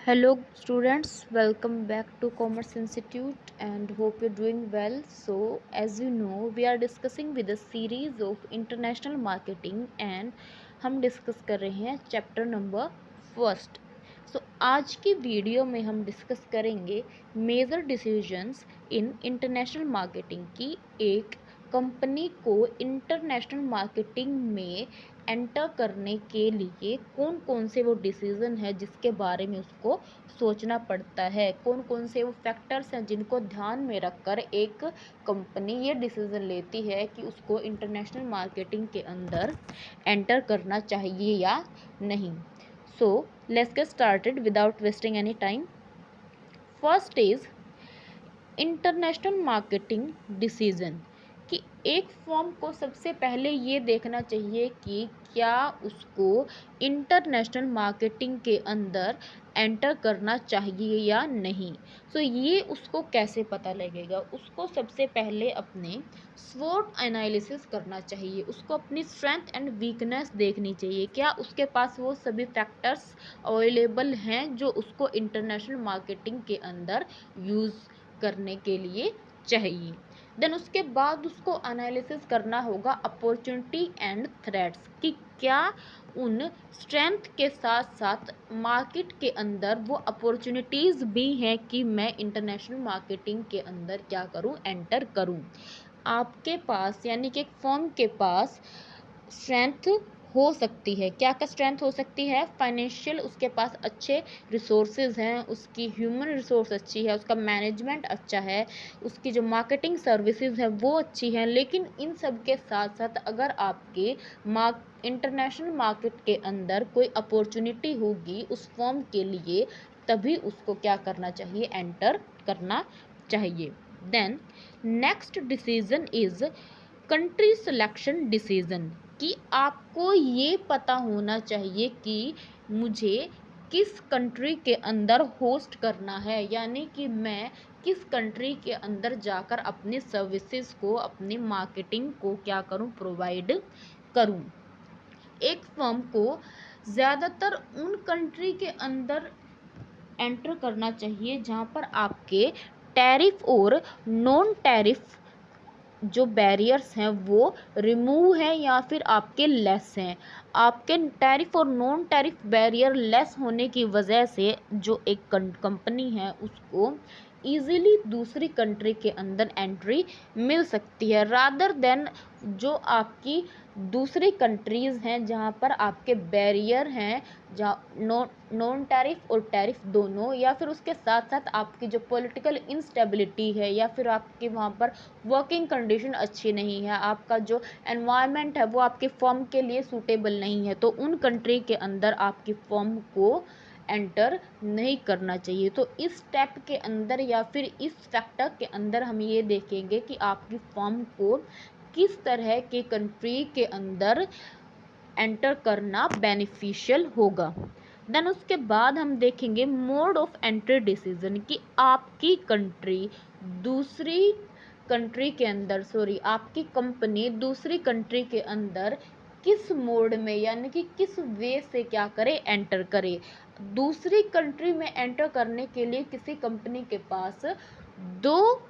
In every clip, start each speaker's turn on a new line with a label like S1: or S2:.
S1: Hello students, welcome back to Commerce Institute and hope you're doing well. So, as you know, we are discussing with a series of international marketing and हम discuss कर रहे हैं chapter number first. सो आज की video में हम discuss करेंगे major decisions in international marketing की. एक कंपनी को इंटरनेशनल मार्केटिंग में एंटर करने के लिए कौन कौन से वो डिसीज़न है जिसके बारे में उसको सोचना पड़ता है, कौन कौन से वो फैक्टर्स हैं जिनको ध्यान में रखकर एक कंपनी ये डिसीज़न लेती है कि उसको इंटरनेशनल मार्केटिंग के अंदर एंटर करना चाहिए या नहीं. So let's get started without wasting any time. First is international marketing decision कि एक फर्म को सबसे पहले ये देखना चाहिए कि क्या उसको इंटरनेशनल मार्केटिंग के अंदर एंटर करना चाहिए या नहीं. सो ये उसको कैसे पता लगेगा? उसको सबसे पहले अपने स्वॉट एनालिसिस करना चाहिए. उसको अपनी स्ट्रेंथ एंड वीकनेस देखनी चाहिए. क्या उसके पास वो सभी फैक्टर्स अवेलेबल हैं जो उसको इंटरनेशनल मार्केटिंग के अंदर यूज़ करने के लिए चाहिए. देन उसके बाद उसको एनालिसिस करना होगा अपॉर्चुनिटी एंड थ्रेट्स कि क्या उन स्ट्रेंथ के साथ साथ मार्केट के अंदर वो अपॉर्चुनिटीज़ भी हैं कि मैं इंटरनेशनल मार्केटिंग के अंदर क्या करूं, एंटर करूं. आपके पास यानी कि एक फर्म के पास स्ट्रेंथ हो सकती है. क्या क्या स्ट्रेंथ हो सकती है? फाइनेंशियल, उसके पास अच्छे रिसोर्सेज हैं, उसकी ह्यूमन रिसोर्स अच्छी है, उसका मैनेजमेंट अच्छा है, उसकी जो मार्केटिंग सर्विसेज है वो अच्छी हैं. लेकिन इन सब के साथ साथ अगर आपके इंटरनेशनल मार्केट के अंदर कोई अपॉर्चुनिटी होगी उस फर्म के लिए, तभी उसको क्या करना चाहिए, एंटर करना चाहिए. Then next decision is country selection decision कि आपको ये पता होना चाहिए कि मुझे किस कंट्री के अंदर होस्ट करना है, यानी कि मैं किस कंट्री के अंदर जाकर अपनी सर्विसेज को, अपनी मार्केटिंग को क्या करूं, प्रोवाइड करूं. एक फर्म को ज़्यादातर उन कंट्री के अंदर एंटर करना चाहिए जहां पर आपके टैरिफ और नॉन टैरिफ जो बैरियर्स हैं वो रिमूव हैं या फिर आपके लेस हैं. आपके टैरिफ और नॉन टैरिफ बैरियर लेस होने की वजह से जो एक कंपनी है उसको ईज़िली दूसरी कंट्री के अंदर एंट्री मिल सकती है, रादर देन जो आपकी दूसरी कंट्रीज़ हैं जहाँ पर आपके बैरियर हैं, जहाँ नॉन टैरिफ और टैरिफ दोनों, या फिर उसके साथ साथ आपकी जो पॉलिटिकल इंस्टेबिलिटी है, या फिर आपके वहाँ पर वर्किंग कंडीशन अच्छी नहीं है, आपका जो एनवायरनमेंट है वो आपके फर्म के लिए सूटेबल नहीं है, तो उन कंट्री के अंदर आपकी फर्म को एंटर नहीं करना चाहिए. तो इस स्टेप के अंदर या फिर इस फैक्टर के अंदर हम ये देखेंगे कि आपकी फर्म को किस तरह के कंट्री के अंदर एंटर करना बेनिफिशियल होगा. देन उसके बाद हम देखेंगे मोड ऑफ एंट्री डिसीजन कि आपकी कंट्री दूसरी कंट्री के अंदर, आपकी कंपनी दूसरी कंट्री के अंदर किस मोड में यानी कि किस वे से क्या करे, एंटर करे. दूसरी कंट्री में एंटर करने के लिए किसी कंपनी के पास दो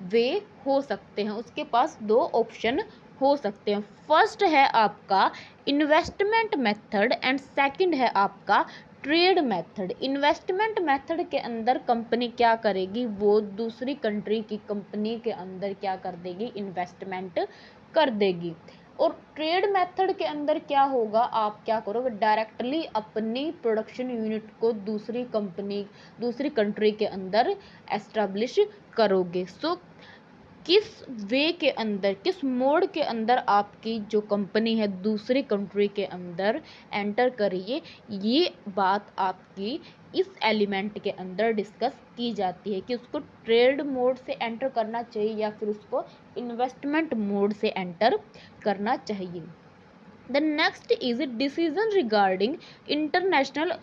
S1: वे हो सकते हैं, उसके पास दो ऑप्शन हो सकते हैं. फर्स्ट है आपका इन्वेस्टमेंट मेथड एंड सेकंड है आपका ट्रेड मेथड. इन्वेस्टमेंट मेथड के अंदर कंपनी क्या करेगी, वो दूसरी कंट्री की कंपनी के अंदर क्या कर देगी, इन्वेस्टमेंट कर देगी. और ट्रेड मेथड के अंदर क्या होगा, आप क्या करोगे, डायरेक्टली अपनी प्रोडक्शन यूनिट को दूसरी कंट्री के अंदर एस्टेब्लिश करोगे. सो किस वे के अंदर, किस मोड के अंदर आपकी जो कंपनी है दूसरी कंट्री के अंदर एंटर करिए, ये बात आपकी इस एलिमेंट के अंदर डिस्कस की जाती है कि उसको ट्रेड मोड से एंटर करना चाहिए या फिर उसको इन्वेस्टमेंट मोड से एंटर करना चाहिए. The next is decision regarding international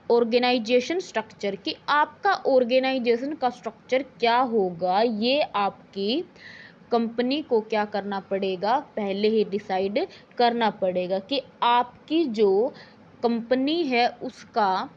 S1: organisation structure कि आपका ऑर्गेनाइजेशन का स्ट्रक्चर क्या होगा, ये आपकी कंपनी को क्या करना पड़ेगा, पहले ही डिसाइड करना पड़ेगा कि आपकी जो कंपनी है उसका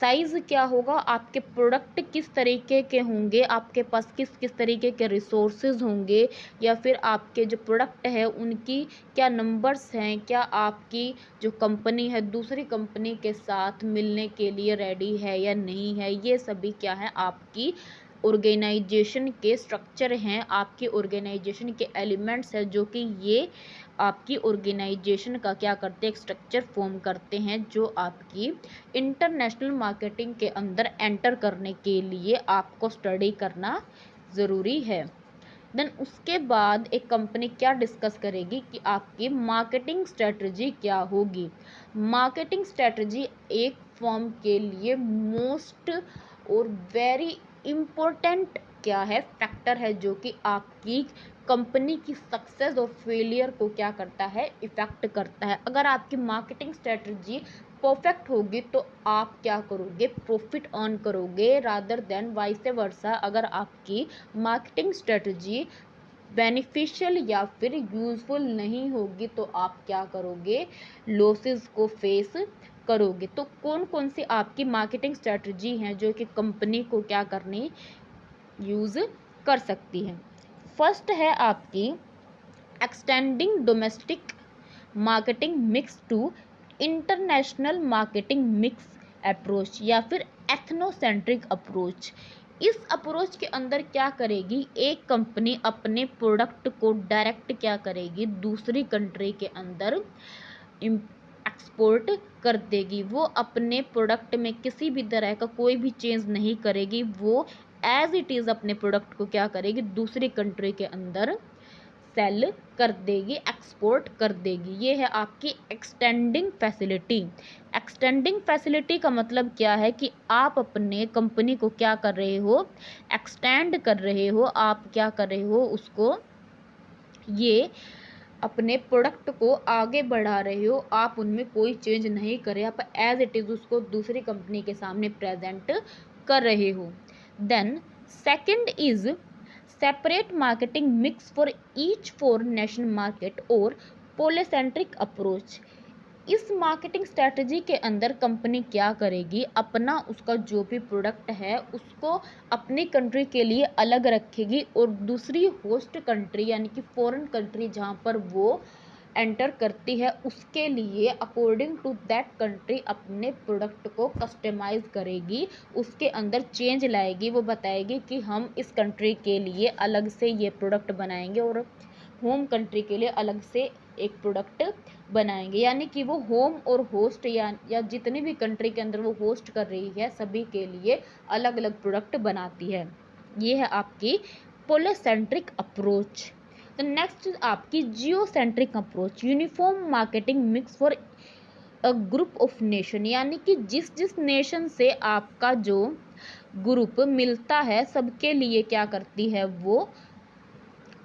S1: साइज़ क्या होगा, आपके प्रोडक्ट किस तरीके के होंगे, आपके पास किस किस तरीके के रिसोर्सेज होंगे, या फिर आपके जो प्रोडक्ट है उनकी क्या नंबर्स हैं, क्या आपकी जो कंपनी है दूसरी कंपनी के साथ मिलने के लिए रेडी है या नहीं है। ये सभी क्या है, आपकी ऑर्गेनाइजेशन के स्ट्रक्चर हैं, आपकी ऑर्गेनाइजेशन के एलिमेंट्स हैं, जो कि ये आपकी ऑर्गेनाइजेशन का क्या करते हैं, एक स्ट्रक्चर फॉर्म करते हैं, जो आपकी इंटरनेशनल मार्केटिंग के अंदर एंटर करने के लिए आपको स्टडी करना ज़रूरी है। देन उसके बाद एक कंपनी क्या डिस्कस करेगी कि आपकी मार्केटिंग स्ट्रेटजी क्या होगी। मार्केटिंग स्ट्रेटजी एक फर्म के लिए मोस्ट और वेरी इम्पोर्टेंट क्या है, फैक्टर है, जो कि आपकी कंपनी की सक्सेस और फेलियर को क्या करता है, इफेक्ट करता है। अगर आपकी मार्केटिंग स्ट्रेटजी परफेक्ट होगी तो आप क्या करोगे, प्रॉफिट अर्न करोगे, रादर देन वाइस वर्सा अगर आपकी मार्केटिंग स्ट्रेटजी बेनिफिशियल या फिर यूज़फुल नहीं होगी तो आप क्या करोगे, लॉसेस को फेस करोगे। तो कौन कौन सी आपकी मार्केटिंग स्ट्रेटजी हैं जो कि कंपनी को क्या करनी, यूज़ कर सकती है। फर्स्ट है आपकी extending domestic marketing mix to international marketing mix approach या फिर एथनोसेंट्रिक अप्रोच। इस अप्रोच के अंदर क्या करेगी, एक कंपनी अपने प्रोडक्ट को डायरेक्ट क्या करेगी, दूसरी कंट्री के अंदर एक्सपोर्ट कर देगी। वो अपने प्रोडक्ट में किसी भी तरह का कोई भी चेंज नहीं करेगी, वो एज इट इज़ अपने प्रोडक्ट को क्या करेगी, दूसरी कंट्री के अंदर सेल कर देगी, एक्सपोर्ट कर देगी। ये है आपकी एक्सटेंडिंग फैसिलिटी। एक्सटेंडिंग फैसिलिटी का मतलब क्या है कि आप अपने कंपनी को क्या कर रहे हो, एक्सटेंड कर रहे हो, आप क्या कर रहे हो, उसको ये अपने प्रोडक्ट को आगे बढ़ा रहे हो, आप उनमें कोई चेंज नहीं कर रहे, आप एज इट इज़ उसको दूसरी कंपनी के सामने प्रेजेंट कर रहे हो। Then second is separate marketing mix for each for national market और पोलिसेंट्रिक अप्रोच। इस मार्केटिंग स्ट्रेटजी के अंदर कंपनी क्या करेगी, अपना उसका जो भी प्रोडक्ट है उसको अपनी कंट्री के लिए अलग रखेगी और दूसरी होस्ट कंट्री यानी कि फॉरेन कंट्री जहाँ पर वो एंटर करती है उसके लिए अकॉर्डिंग टू दैट कंट्री अपने प्रोडक्ट को कस्टमाइज करेगी, उसके अंदर चेंज लाएगी। वो बताएगी कि हम इस कंट्री के लिए अलग से ये प्रोडक्ट बनाएंगे और होम कंट्री के लिए अलग से एक प्रोडक्ट बनाएंगे। यानी कि वो होम और होस्ट या जितनी भी कंट्री के अंदर वो होस्ट कर रही है सभी के लिए अलग अलग प्रोडक्ट बनाती है। ये है आपकी पोलिसेंट्रिक अप्रोच। तो नेक्स्ट आपकी geocentric approach, uniform marketing mix for a group of nation. यानी कि जिस जिस नेशन से आपका जो ग्रुप मिलता है सबके लिए क्या करती है, वो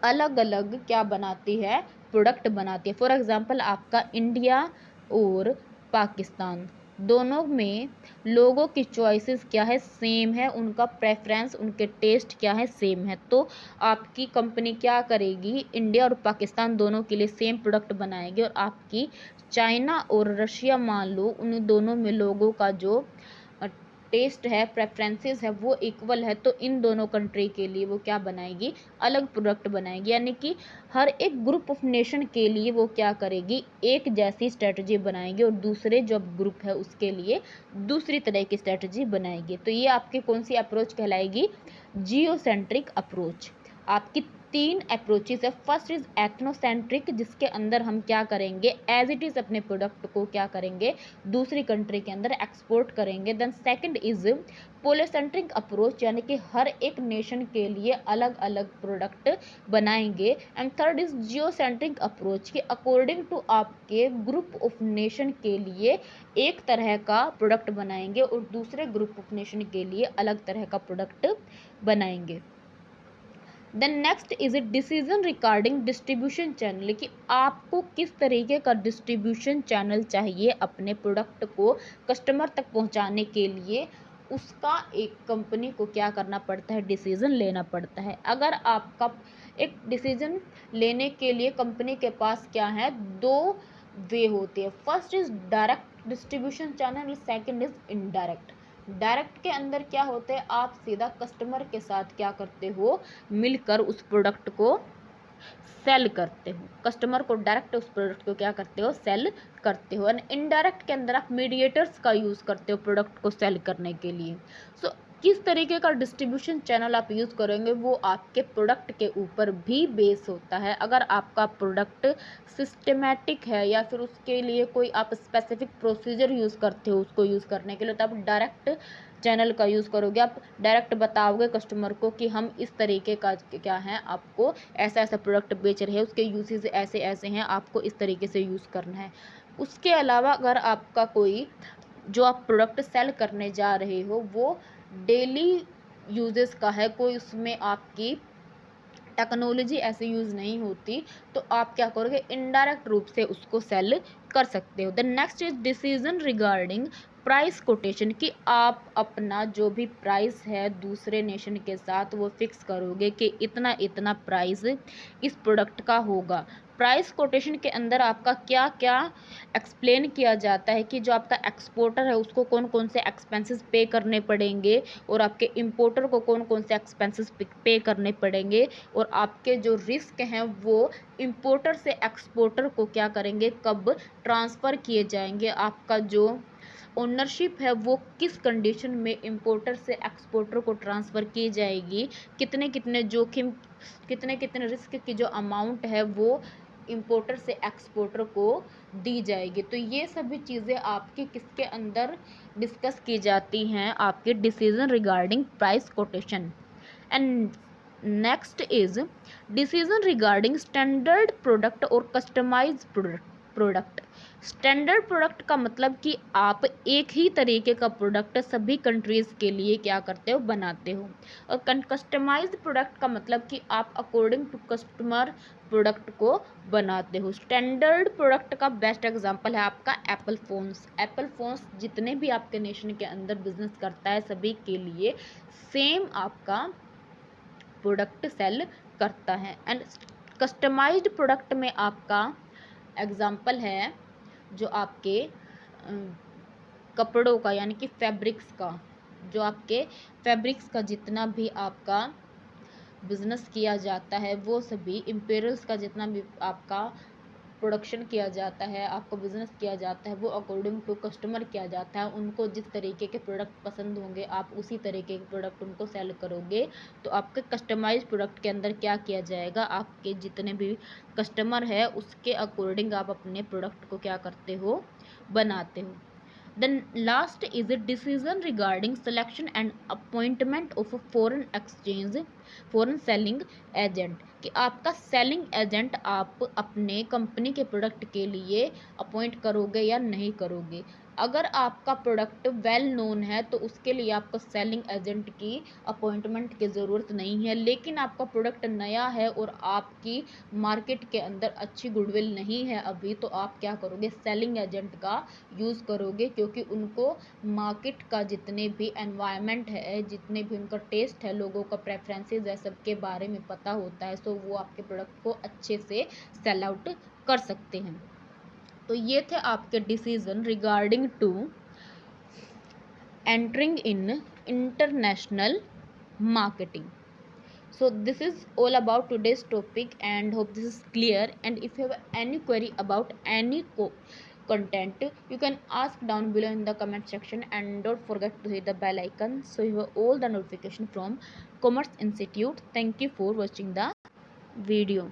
S1: अलग अलग क्या बनाती है, प्रोडक्ट बनाती है। फॉर एग्जांपल आपका इंडिया और पाकिस्तान दोनों में लोगों की चॉइसेस क्या है, सेम है, उनका प्रेफरेंस उनके टेस्ट क्या है, सेम है। तो आपकी कंपनी क्या करेगी, इंडिया और पाकिस्तान दोनों के लिए सेम प्रोडक्ट बनाएगी और आपकी चाइना और रशिया मान लो उन दोनों में लोगों का जो टेस्ट है, प्रेफरेंसेस है, वो इक्वल है, तो इन दोनों कंट्री के लिए वो क्या बनाएगी, अलग प्रोडक्ट बनाएगी। यानी कि हर एक ग्रुप ऑफ नेशन के लिए वो क्या करेगी, एक जैसी स्ट्रेटजी बनाएगी और दूसरे जो ग्रुप है उसके लिए दूसरी तरह की स्ट्रेटजी बनाएगी। तो ये आपकी कौन सी अप्रोच कहलाएगी, जियोसेंट्रिक अप्रोच। आपकी तीन अप्रोचेस है। फर्स्ट इज एथनोसेंट्रिक, जिसके अंदर हम क्या करेंगे, एज इट इज़ अपने प्रोडक्ट को क्या करेंगे, दूसरी कंट्री के अंदर एक्सपोर्ट करेंगे। देन सेकंड इज पोलिसेंट्रिक अप्रोच, यानी कि हर एक नेशन के लिए अलग अलग प्रोडक्ट बनाएंगे। And third is geocentric approach, कि अकॉर्डिंग टू आपके ग्रुप ऑफ नेशन के लिए एक तरह का प्रोडक्ट बनाएंगे और दूसरे ग्रुप ऑफ नेशन के लिए अलग तरह का प्रोडक्ट बनाएंगे। Then next is a decision regarding distribution channel, कि आपको किस तरीके का डिस्ट्रीब्यूशन चैनल चाहिए अपने प्रोडक्ट को कस्टमर तक पहुंचाने के लिए, उसका एक कंपनी को क्या करना पड़ता है, डिसीजन लेना पड़ता है। अगर आपका एक डिसीजन लेने के लिए कंपनी के पास क्या है, दो वे होते हैं। First is direct distribution channel, second is indirect. Direct के अंदर क्या होता है, आप सीधा कस्टमर के साथ क्या करते हो, मिलकर उस प्रोडक्ट को सेल करते हो, कस्टमर को डायरेक्ट उस प्रोडक्ट को क्या करते हो, सेल करते हो। एंड इनडायरेक्ट के अंदर आप मीडिएटर्स का यूज़ करते हो प्रोडक्ट को सेल करने के लिए। सो किस तरीके का डिस्ट्रीब्यूशन चैनल आप यूज़ करेंगे वो आपके प्रोडक्ट के ऊपर भी बेस होता है। अगर आपका प्रोडक्ट सिस्टमेटिक है या फिर उसके लिए कोई आप स्पेसिफिक प्रोसीजर यूज़ करते हो उसको यूज़ करने के लिए, तो आप डायरेक्ट चैनल का यूज़ करोगे, आप डायरेक्ट बताओगे कस्टमर को कि हम इस तरीके का क्या है, आपको ऐसा ऐसा प्रोडक्ट बेच रहे हैं, उसके यूसेज ऐसे ऐसे हैं, आपको इस तरीके से यूज़ करना है। उसके अलावा अगर आपका कोई जो आप प्रोडक्ट सेल करने जा रहे हो वो डेली यूजेस का है, कोई उसमें आपकी टेक्नोलॉजी ऐसे यूज़ नहीं होती, तो आप क्या करोगे, इनडायरेक्ट रूप से उसको सेल कर सकते हो। The next is decision regarding price quotation, कि आप अपना जो भी प्राइस है दूसरे नेशन के साथ वो फिक्स करोगे कि इतना इतना प्राइस इस प्रोडक्ट का होगा। प्राइस कोटेशन के अंदर आपका क्या क्या एक्सप्लेन किया जाता है कि जो आपका एक्सपोर्टर है उसको कौन कौन से एक्सपेंसेस पे करने पड़ेंगे और आपके इंपोर्टर को कौन कौन से एक्सपेंसेस पे करने पड़ेंगे, और आपके जो रिस्क हैं वो इंपोर्टर से एक्सपोर्टर को क्या करेंगे, कब ट्रांसफ़र किए जाएंगे, आपका जो ओनरशिप है वो किस कंडीशन में इंपोर्टर से एक्सपोर्टर को ट्रांसफ़र की जाएगी, कितने कितने जोखिम, कितने कितने रिस्क की जो अमाउंट है वो इंपोर्टर से एक्सपोर्टर को दी जाएगी। तो ये सभी चीज़ें आपकी किसके अंदर डिस्कस की जाती हैं, आपके decision regarding price quotation. And next is decision regarding standard product और कस्टमाइज प्रोडक्ट। स्टैंडर्ड प्रोडक्ट का मतलब कि आप एक ही तरीके का प्रोडक्ट सभी कंट्रीज़ के लिए क्या करते हो, बनाते हो। और कस्टमाइज्ड प्रोडक्ट का मतलब कि आप अकॉर्डिंग टू कस्टमर प्रोडक्ट को बनाते हो। स्टैंडर्ड प्रोडक्ट का बेस्ट एग्जांपल है आपका एप्पल फ़ोन्स। एप्पल फ़ोन्स जितने भी आपके नेशन के अंदर बिजनेस करता है सभी के लिए सेम आपका प्रोडक्ट सेल करता है। एंड कस्टमाइज्ड प्रोडक्ट में आपका एग्जांपल है जो आपके कपड़ों का, यानी कि फैब्रिक्स का, जो आपके फैब्रिक्स का जितना भी आपका बिजनेस किया जाता है वो सभी इम्पेरियल्स का जितना भी आपका प्रोडक्शन किया जाता है, आपको बिजनेस किया जाता है, वो अकॉर्डिंग टू कस्टमर किया जाता है। उनको जिस तरीके के प्रोडक्ट पसंद होंगे आप उसी तरीके के प्रोडक्ट उनको सेल करोगे। तो आपके कस्टमाइज प्रोडक्ट के अंदर क्या किया जाएगा, आपके जितने भी कस्टमर है उसके अकॉर्डिंग आप अपने प्रोडक्ट को क्या करते हो, बनाते हो। Then last is a decision regarding selection and appointment of a foreign selling agent, कि आपका सेलिंग एजेंट आप अपने कंपनी के प्रोडक्ट के लिए अपॉइंट करोगे या नहीं करोगे। अगर आपका प्रोडक्ट वेल नोन है तो उसके लिए आपको सेलिंग एजेंट की अपॉइंटमेंट की ज़रूरत नहीं है, लेकिन आपका प्रोडक्ट नया है और आपकी मार्केट के अंदर अच्छी गुडविल नहीं है अभी, तो आप क्या करोगे, सेलिंग एजेंट का यूज़ करोगे, क्योंकि उनको मार्केट का जितने भी एनवायरनमेंट है, जितने भी उनका टेस्ट है, लोगों का प्रेफरेंसेस है, सबके बारे में पता होता है, सो वो आपके प्रोडक्ट को अच्छे से सेल आउट कर सकते हैं। तो ये थे आपके decision regarding to entering in international marketing. So this is all about today's topic and hope this is clear. And if you have any query about any content, you can ask down below in the comment section, and don't forget to hit the bell icon so you have all the notification from Commerce Institute. Thank you for watching the video.